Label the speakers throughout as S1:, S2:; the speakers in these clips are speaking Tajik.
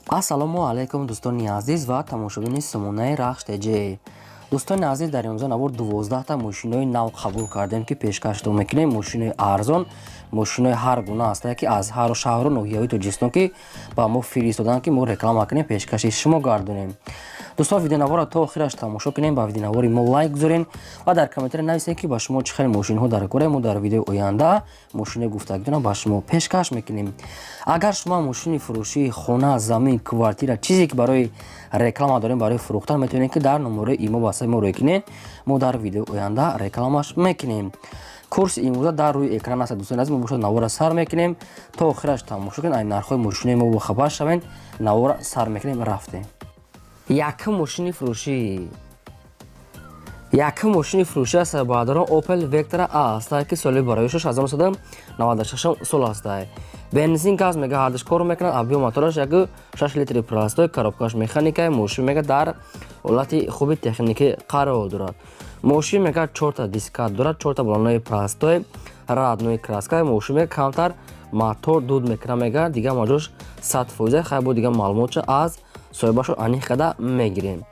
S1: ассалому алайкум дӯстони азиз ва тамошобини Сумунаи Рахш ТЖ. дӯстони азиз, дар имрӯза навор 12та мошинои нав қабул кардем ки пешкашдо мекунем. Мошинои арзон, мошинои ҳар гуна ҳастанд ки аз ҳар шаҳру ноҳияҳои Тоҷикистон ки ба мо фиристоданд ки мо реклама кунем, пешкаши шумо гардонем. дӯстон, видеонавора то охираш тамошо кунем, ба видеонавори мо лайк гузорен ва дар комментаре нависен ки ба шумо чӣ хеле мошинҳо дар кора. Мо дар видеои оянда мошинои гуфтагидона ба шумо пешкаш мекунем. агар шумо мошини фурӯшии хона, замин, квартира, чизе ки барои реклама дорем, барои фурӯхтан, метавонем ки дар номерои имо ба мо рӯй, мо дар видеои оянда рекламаш мекунем. курси имрӯза дар рӯи экран аст. дӯстони азиз, мо бошад навора сар мекунем, то охираш тамошо кунед, айн нархҳои мошинои мо бохабар шавед. навора сар мекунем, рафтем. Якум мошини фурӯшӣ аст ба дорон Opel Vectra A аст ки соли бароишаш 1996 сол аст. бензин, газ мега ҳардуш кор мекунад. объем мотораш 6 литри простой, коробкаш механика. мошин мега дар ҳолати хуби техникӣ қарор дорад. мошин мега 4 диска дорад, 4 балонои простой, родной краска. мошин мега камтар мотор дуд мекунад, мега дига маҷош 100%. хай бо дига маълумотша аз соҳибашо аниқ када мегирем.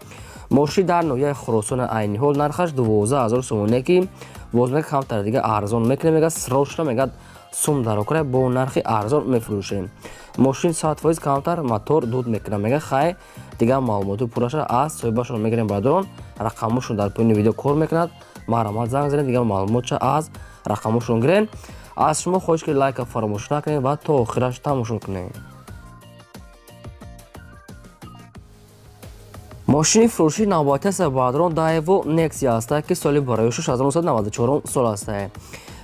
S1: мошин дар ноҳияи Хуросони айни ҳол нархаш 12000 сомоне ки боз мега камтар дига арзон мекунем, мега срочно мега сум дарокара бо нархи арзон мефурӯшем. мошин 100% камтар мотор дуд мекунад, мега хай дига маълумоти пурраша аз соҳибашон мегирем. бардорон рақамошон дар поини видео кор мекунад. маҳрамат занг занед, дига маълумотша аз рақамошон гирен. аз шумо хоҳиш ки лайка фаромӯш накунед ва то охираш тамошо кунед. мошини фурӯшии навбати аст ба дорон Daewoo Nexia аст ки соли бароишаш 1994 сол аст.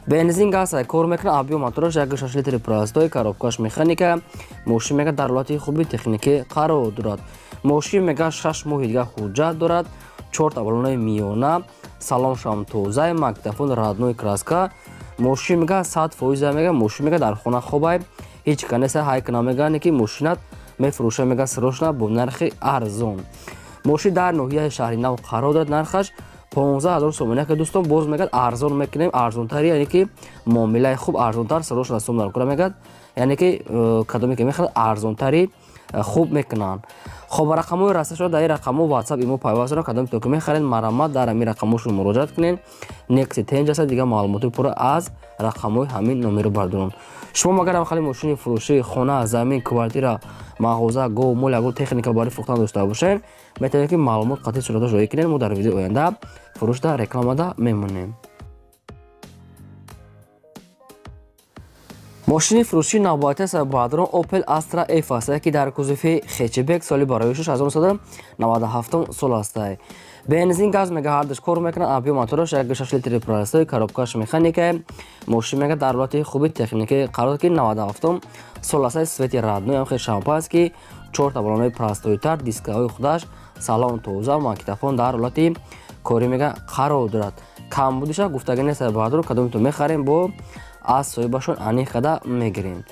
S1: бензин, газ кор мекунад. объем мотораш 6 литри простой, коробкаш механика. мошин мега дар ҳолати хуби техникӣ қарор дорад. мошин мега 6 моҳи дига ҳуҷҷат дорад, 4 балонои миёна, салоншам тоза, магнитофон, родной краска. мошин мега 100% мега мошин мега дар хона хобай, ҳеҷ канеса ҳайкна мега ки мошинат мефурӯша мега срочно бо нархи арзон. мошин дар ноҳияи шаҳри нав қарор дорад. нархаш 15000 сомоне ки дӯстон боз мегад арзон мекунем. арзонтари яъне ки муомилаи хуб арзонтар срочно сум даркора мегад, яъне ки кадоме ки мехоҳад арзонтари хуб мекунанд. хоб рақамҳои расмиашон дар ин рақамҳо WhatsApp имо пайваст доранд. кадоме ки мехаред марамат дар ҳамин рақамҳошон муроҷиат кунед. Nexia Tange аст, дига маълумоти пурра аз рақамҳои ҳамин номеро бардорон. шумо агар хали мошини фурӯшии хона, замин, квартира, мағоза, гов, мол ягон техника барои фурӯхтан дошта бошед, метавонед ки маълумот қатъи сураташ роӣ кунед. мо дар видеои оянда фурӯшда рекламада мемонем. мошини фурӯшии навбати аст ба дорон Opel Astra F аст ки дар кузуфи хечбек соли бароишаш 1997 сол аст. бензин, газ мега ҳардуш кор мекунад. объем мотораш 6 литри простой, коробкаш механика. мошин мега дар ҳолати хуби техникӣ қарор ки 97 сол аст. свети родной ам хеле шампа аст ки 4 балонои простойтар, дискаҳои худаш, салон тоза, магнитофон дар ҳолати кори мега қарор дорад. камбудиша гуфтагӣ нест ба дорон. кадоме то мехарем бо аз соҳибашон аниқ када мегирем.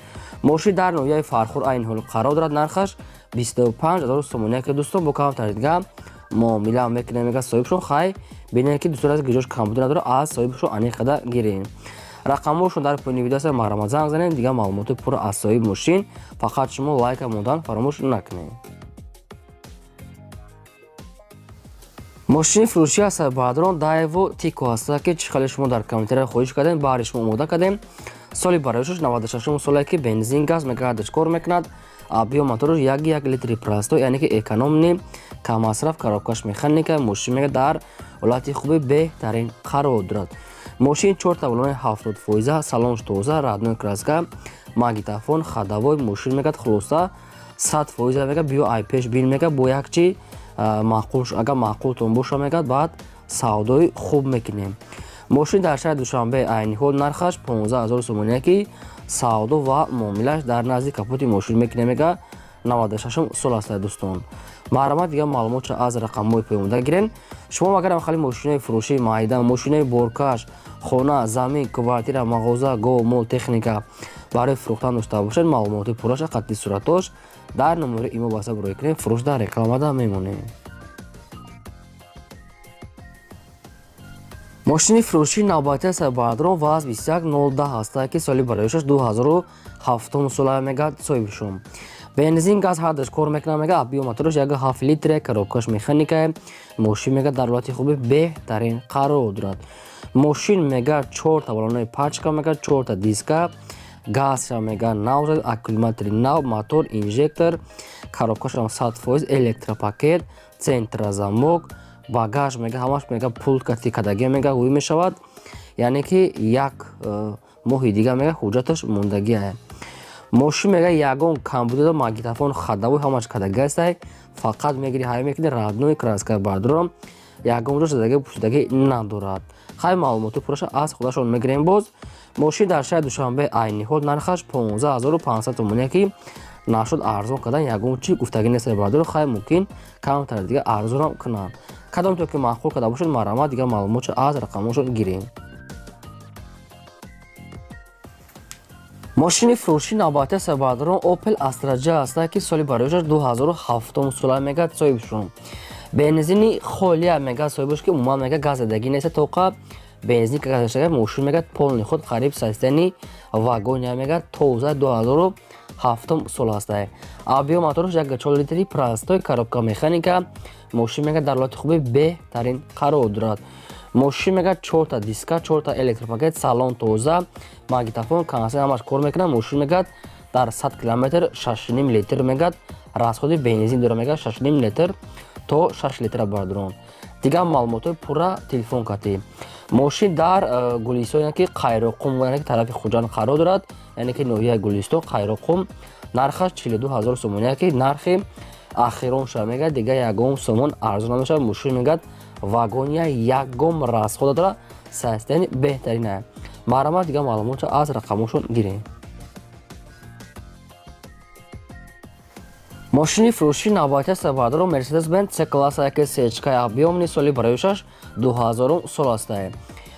S1: мошин дар ноҳияи Фархур айни ҳол қарор дорад. нархаш 25000 сомоне ки дӯстон бо камтар дига муомила мекунем, мега соҳибшон хай бинед ки дӯстон аз гиҷош камбуди надорад, аз соҳибшон аниқ када гирем. рақамҳошон дар поини видео аст. маҳрамат занг занед, дига маълумоти пурра аз соҳиби мошин. фақат шумо лайка модан фаромӯш накунед. мошини фурӯшӣ аст ба дорон Daewoo Tico аст ки чӣ хеле шумо дар комментаре хоҳиш кардем, баъри шумо омода кардем. соли бароишаш 96 соле ки бензин, газ мега ҳардуш кор мекунад. объем мотораш 1 литри простой, яъне ки экономни, камасраф, коробкаш механика. мошин мега дар ҳолати хуби беҳтарин қарор дорад. мошин 4 балонои 70%, салонш тоза, родной краска, магнитофон, ходовой. мошин мега хулоса 100% мега биё ай пеш бин мега бо якчи маъқулш, агар маъқултон боша мегад баъд савдои хуб мекунем. мошин дар шаҳри Душанбе айни ҳол нархаш 15000 сомоне ки савдо ва муомилаш дар назди капоти мошин мекунем, мега 96 сол аст. дӯстон маҳрамат дига маълумотша аз рақамҳои поймода гирен. шумо агар хали мошинои фурӯшии майдан, мошинои боркаш, хона, замин, квартира, мағоза, гов, мол техника барои фурӯхтан дошта бошед, маълумоти пурраша қатъи суратош дар номери имо ба ҳисоб роӣ кунед. фурӯшда рекламада мемонем. мошини фурӯшии навбати аст ба дорон ВАЗ 21010 аст ки соли бароишаш 2007 сол мега соҳибшум. бензин газ ҳардаш кор мекунад, мега объем мотораш 7 литр, коробкаш механика, мошин мега дар ҳолати хуби беҳтарин қарор дорад. мошин мега 4 та балонои пачка, мега 4 та диска, газша мега нав, аккумулятори нав, мотор, инжектор, коробкаш 100% электропакет, центрозамок, багаж мега ҳамаш мега пултка тикадаги мега ҳуй мешавад, яъне ки як моҳи дига мега ҳуҷҷаташ мондагия. мошин мега ягон камбуда магнитофон хадавои ҳамаш кадаги астай, фақат мегири ҳай мекунӣ раднои краска бардорам, ягон ҷо задаги пӯшидаги надорад. хай маълумоти пурраша аз худашон мегирем. боз мошин дар шаҳри Душанбе айни ҳол нархаш 15500 сомония ки нашуд арзон кардан ягон чӣ гуфтагӣ нестай бардор, хай мумкин камтар дига арзонам кунанд. кадомто ки маъқул карда бошад марҳамат дига маълумотшо аз рақамошон гирем. мошини фурӯши навбати сабадарон Opel Astra J аста ки соли барояш 2007 сола мега соҳибшон. бензини холия мега соҳибаш ки умуман мега газ задагӣ неста, тоқа бензин газашага мошин мега полни худ қариб састани вагония мега тоза 2007 сол аста. объем мотораш 1.4 литри простой, коробка механика, мошин мега дар ҳолати хуби беҳтарин қарор дорад. мошин мега 4 та диска, 4 та электропакет, салон тоза, магнитофон, кондитсионер ҳамаш кор мекунад. мошин мега дар 100 км 6.5 литр мега расходи бензин дора мега 6.5 литр то 6 литр бардорон. дига маълумотои пурра телефон кати. мошин дар гулистоне ки қайроқум, яъне ки тарафи хуҷанд қарор дорад, яъне ки ноҳияи гулистон қайроқум. нархаш 42000 сомония ки нархи ахирон шуда мега дига ягон сомон арзон намешавад. мошин мега вагония ягон расхода дора, састани беҳтарина. марҳамат дига маълумотро аз рақамошон гирем. мошини фурӯши навбати сабадарон Mercedes-Benz C-класса яке сечкаи объемни соли барояшаш 2000 сол аста.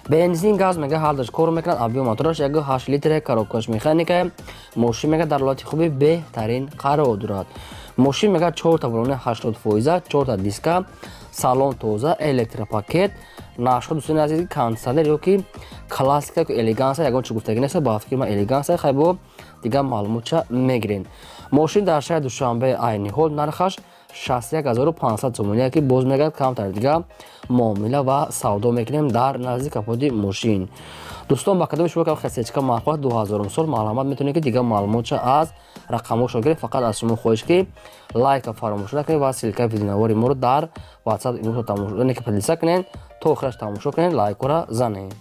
S1: бензин газ мега ҳардаш кор мекунад, объем мотораш 1.8 литр, коробкаш механика, мошин мега дар ҳолати хуби беҳтарин қарор дорад. мошин мега 4 та балони 80%, 4 та диска, салон тоза, электропакет, нашуд дӯстони азиз кондитсионер ё ки классика ё ки элеганса ягон чӣ гуфтагӣ неста, ба фикри ман элеганса. хай бо дига маълумотша мегирем. мошин дар шаҳри Душанбе айни ҳол нархаш 61500 сомония ки боз мегӯяд камтар дига муомила ва савдо мекунем дар назди капоти мошин. дӯстон ба кадоми шумо хасечка маъқул 2000 сол марҳамат метавонед ки дига маълумотша аз рақамошо гирем. фақат аз шумо хоҳиш ки лайка фаромӯш накунед ва силка видеонавори моро дар WhatsApp имрӯз тамошо ки подписа кунед, то охираш тамошо кунед, лайкора занед.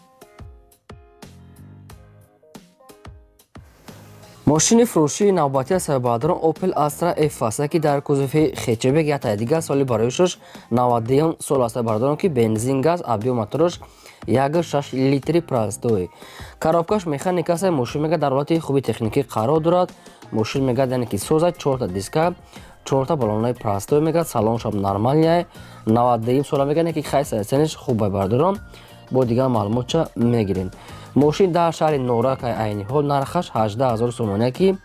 S1: мошини фурӯшии навбати сабадарон Opel Astra F аста ки дар кузуфи хечебек як дига соли барояшаш 90 сол аста бардорон ки бензин газ, объем мотораш 1.6 литри простой, коробкаш механика аста. мошин мега дар ҳолати хуби техникӣ қарор дорад. мошин мега яъне ки соза 4 та диска, 4 та балонои простой мега, салоншам нормалия 90 сола мега, яъне ки хай састаниш хуб бардорон. бо дига маълумотша мегирем. мошин дар шаҳри Норак айни ҳол нархаш 18000 сомония ки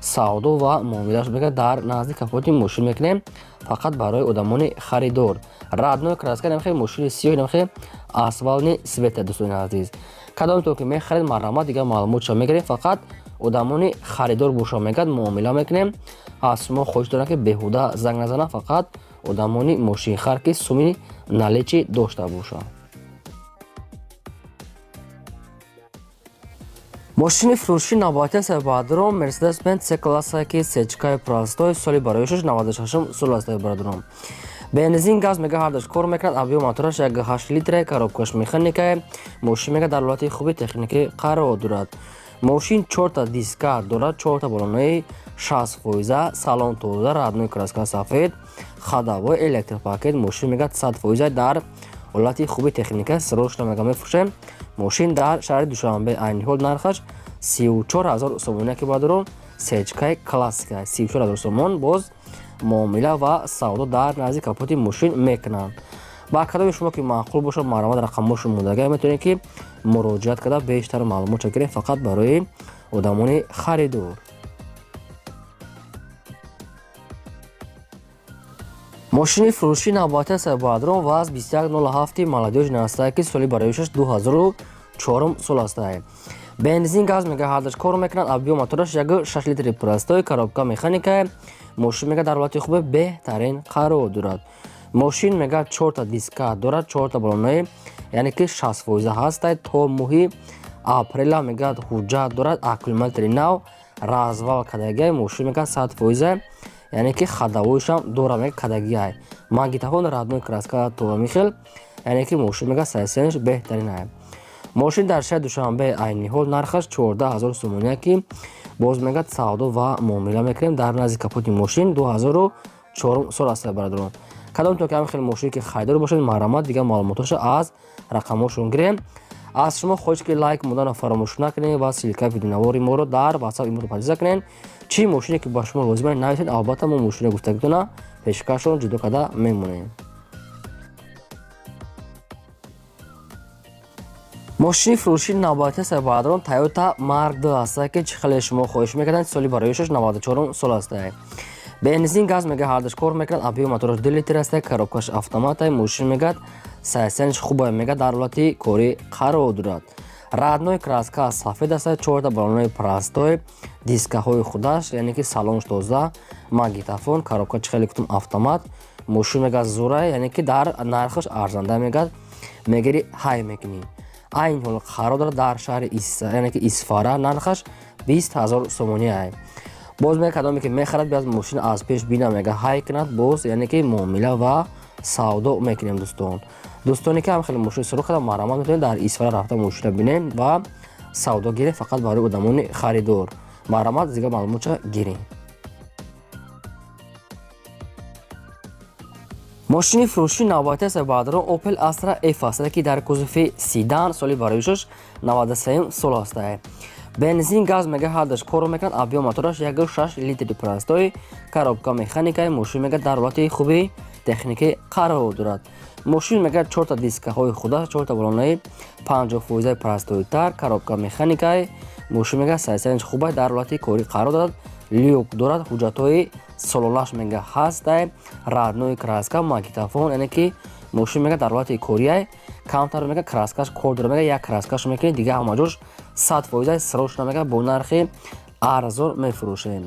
S1: савдо ва муомилаш мега дар назди капоти мошин мекунем, фақат барои одамони харидор. раднои краска намехе мошини сиёҳи намехе асфалтни света. дӯстони азиз, кадомто ки мехаред марҳамат дига маълумотша мегирем, фақат одамони харидор боша мегад муомила мекунем. аз шумо хоҳиш дорам ки беҳуда занг назанам, фақат одамони мошинхар ки суми наличи дошта бошанд. мошини фурӯши навбати сабадарон Mercedes-Benz C-класса ки сечкаи простой соли барояшаш 96 сол аста бардорон. бензин газ мега ҳардаш кор мекунад, объем мотораш 1.8 литр, коробкаш механика, мошин мега дар ҳолати хуби техникӣ қарор дорад. мошин 4 та диска дорад, 4 та балонои 60%, салон тоза, раднои краска сафед, хадавои электропакет. мошин мега 100% дар ҳолати хуби техника срочно мега мефурӯшем. мошин дар шаҳри Душанбе айни ҳол нархаш 34000 сомония ки бардорон. сечкаи классика 34000 сомон, боз муомила ва савдо дар назди капоти мошин мекунанд. ба кадоми шумо ки маъқул бошад марҳамат рақамошо мондага метавонед ки муроҷиат карда бештар маълумотша гирем, фақат барои одамони харидор. мошини фурӯши навбати сабадарон ВАЗ 2107 молодёж наста ки соли барояшаш 2004 сол аста. бензин газ мега ҳардаш кор мекунад, объем мотораш 1.6 литри простой, коробка механика, мошин мега дар ҳолати хубе беҳтарин қарор дорад. мошин мега 4 та диска дорад, 4 та балонаи яъне ки 60% ҳастад. то моҳи апрела мега ҳуҷҷат дорад аккумулятори нав развал кардагиай. мошин мега 100% яъне ки хадавоишам дора мега кардагиай. магнитофон родной краска то михел яъне ки мошин мега сайсенш беҳтарин ай. мошин дар шаҳри душанбе айни ҳол нархаш 14000 сомония ки боз мега савдо ва муомила мекунем. дар назди капоти мошин 2004 сол аст бародарон. кадомтон ки ҳамин хеле мошине ки хайдор бошед маърамат дигар маълумоташа аз рақамҳошон гирем. аз шумо хоҳиш ки лайк моданро фаромӯш накунед ва силкаи видеонавори моро дар WhatsApp имо падиза кунед. чӣ мошине ки ба шумо лозим нависед, албатта мо мошини гуфтагитона пешкашон ҷудо карда мемонем. мошини фурӯши навбати бародарон Toyota Mark II аст ки чӣ хеле шумо хоҳиш мекарданд. соли бароишаш 94 сол аст. бензин газ мега ҳардаш кор мекунад. объеми мотораш 2 литр аст. коробкаш автомат. мошин мега сайсенш хуб мега дар ҳолати корӣ қарор дорад. родной краска сафед аст. 4 та балонои простой, дискаҳои худаш яъне ки салонш тоза, магнитофон, коробка чӣ хеле гуфтам автомат. мошин мега зура яъне ки дар нархаш арзанда мега мегири ҳай мекунӣ. айни ҳол қарор дорад дар шаҳри яъне ки Исфара нархаш 20000 сомония ай. боз мега кадоме ки мехарад биаз мошин аз пеш бина мега ҳай кунад. боз яъне ки муомила ва савдо мекунем дӯстон. дӯстоне ки ҳам хеле мошин сурух карда маърамат метавонед дар Исфара рафта мошина бинем ва савдо гирем фақат барои одамони харидор. маърамат дигар маълумотша гирем. мошини фурӯши навбати аст бародарон Opel Astra F аст ки дар кузуфи седан соли бароишаш 93 сол аст. бензин газ мега ҳардаш кор мекунад. объеми мотораш 1.6 литри простой, коробка механикаи. мошин мега дар ҳолати хуби техникӣ қарор дорад. мошин мега 4 та дискаҳои худаш, 4 та балонаи 50% простойтар, коробка механикаи. мошин мега сайсенш хуб дар ҳолати корӣ қарор дорад. люк дорад. ҳуҷҷатҳои солонаш мега ҳаст. родной краска, магнитофон яъне ки мошин мега дар ҳолати корӣ камтар мега краскаш кор дора мега як краскаш мекунед дигар ҳамаҷош 100% срочна мега бо нархи арзон мефурӯшем.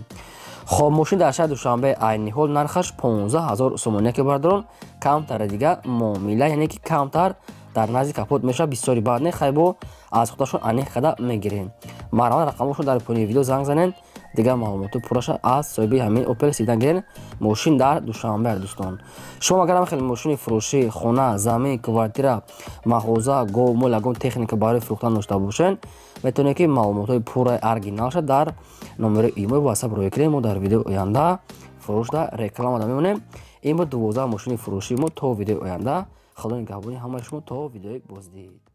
S1: хоб мошин дар шаҳри душанбе айни ҳол нархаш 15000 сомония ки бародарон камтар дигар муомила яъне ки камтар дар назди капот мешавад. бисёри баъд не хайбо аз худашон аниқ карда мегирем. маърамат рақамҳошон дар поёни видео занг занед. дигар маълумоти пурраша аз соҳиби ҳамин Opel седан гирен мошин дар душанбе дӯстон. шумо агар ҳам хеле мошини фурӯшӣ хона, замин, квартира, маҳоза, гов, мол ягон техника барои фурӯхтан дошта бошед метавонед ки маълумотҳои пурраи оригиналша дар номери имо WhatsApp рӯя кунед. мо дар видеои оянда фурӯшда рекламада мемонем. ин буд 12 мошини фурӯши мо. то видеои оянда худо нигаҳбони ҳамаи шумо. то видеои боздид.